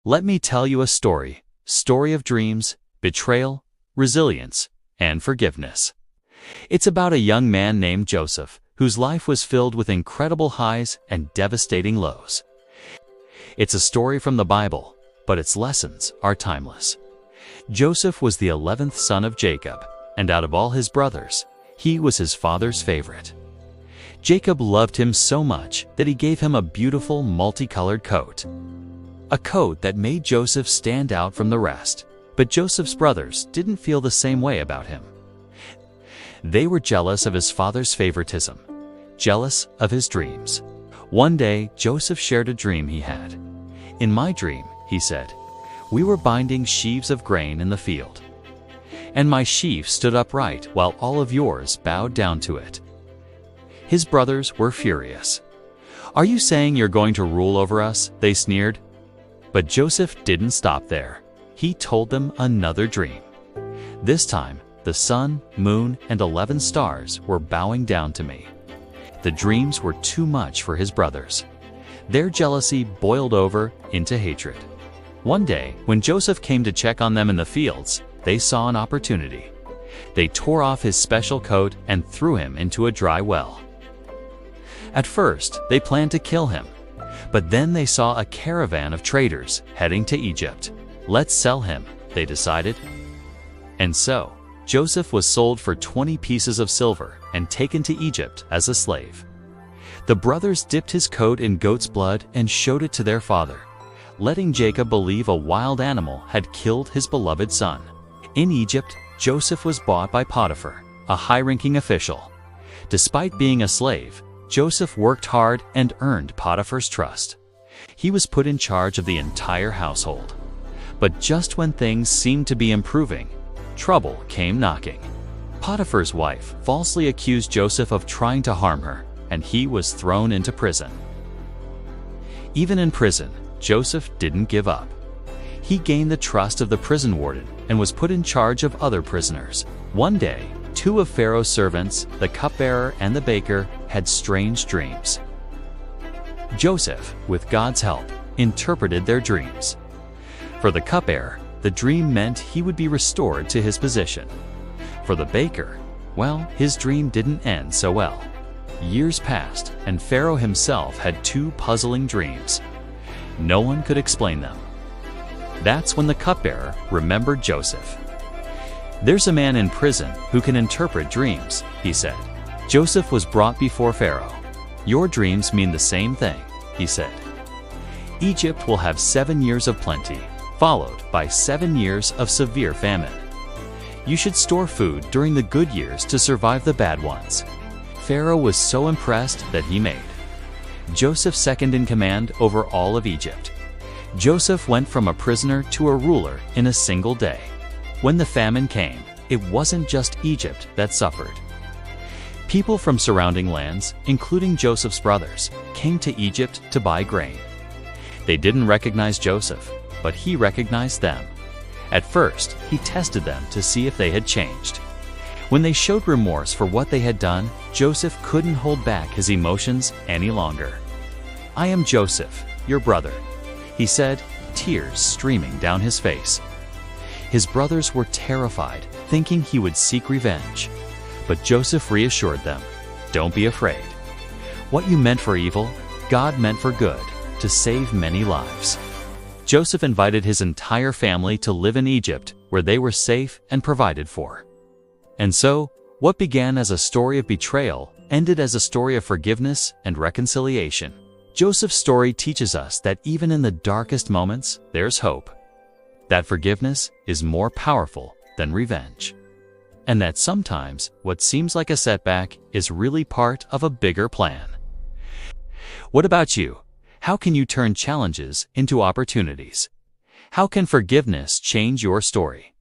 Let me tell you a story of dreams, betrayal, resilience, and forgiveness. It's about a young man named Joseph, whose life was filled with incredible highs and devastating lows. It's a story from the Bible, but its lessons are timeless. Joseph was the 11th son of Jacob, and out of all his brothers, he was his father's favorite. Jacob loved him so much that he gave him a beautiful multicolored coat. A coat that made Joseph stand out from the rest, but Joseph's brothers didn't feel the same way about him. They were jealous of his father's favoritism, jealous of his dreams. One day, Joseph shared a dream he had. "In my dream," he said, "we were binding sheaves of grain in the field. And my sheaf stood upright while all of yours bowed down to it." His brothers were furious. "Are you saying you're going to rule over us?" they sneered. But Joseph didn't stop there. He told them another dream. This time, the sun, moon, and 11 stars were bowing down to me. The dreams were too much for his brothers. Their jealousy boiled over into hatred. One day, when Joseph came to check on them in the fields, they saw an opportunity. They tore off his special coat and threw him into a dry well. At first, they planned to kill him, but then they saw a caravan of traders heading to Egypt. "Let's sell him," they decided. And so, Joseph was sold for 20 pieces of silver and taken to Egypt as a slave. The brothers dipped his coat in goat's blood and showed it to their father, letting Jacob believe a wild animal had killed his beloved son. In Egypt, Joseph was bought by Potiphar, a high-ranking official. Despite being a slave, Joseph worked hard and earned Potiphar's trust. He was put in charge of the entire household. But just when things seemed to be improving, trouble came knocking. Potiphar's wife falsely accused Joseph of trying to harm her, and he was thrown into prison. Even in prison, Joseph didn't give up. He gained the trust of the prison warden and was put in charge of other prisoners. One day, two of Pharaoh's servants, the cupbearer and the baker, had strange dreams. Joseph, with God's help, interpreted their dreams. For the cupbearer, the dream meant he would be restored to his position. For the baker, well, his dream didn't end so well. Years passed, and Pharaoh himself had two puzzling dreams. No one could explain them. That's when the cupbearer remembered Joseph. "There's a man in prison who can interpret dreams," he said. Joseph was brought before Pharaoh. "Your dreams mean the same thing," he said. "Egypt will have 7 years of plenty, followed by 7 years of severe famine. You should store food during the good years to survive the bad ones." Pharaoh was so impressed that he made Joseph second in command over all of Egypt. Joseph went from a prisoner to a ruler in a single day. When the famine came, it wasn't just Egypt that suffered. People from surrounding lands, including Joseph's brothers, came to Egypt to buy grain. They didn't recognize Joseph, but he recognized them. At first, he tested them to see if they had changed. When they showed remorse for what they had done, Joseph couldn't hold back his emotions any longer. "I am Joseph, your brother," he said, tears streaming down his face. His brothers were terrified, thinking he would seek revenge. But Joseph reassured them, "Don't be afraid. What you meant for evil, God meant for good, to save many lives." Joseph invited his entire family to live in Egypt, where they were safe and provided for. And so, what began as a story of betrayal ended as a story of forgiveness and reconciliation. Joseph's story teaches us that even in the darkest moments, there's hope. That forgiveness is more powerful than revenge. And that sometimes what seems like a setback is really part of a bigger plan. What about you? How can you turn challenges into opportunities? How can forgiveness change your story?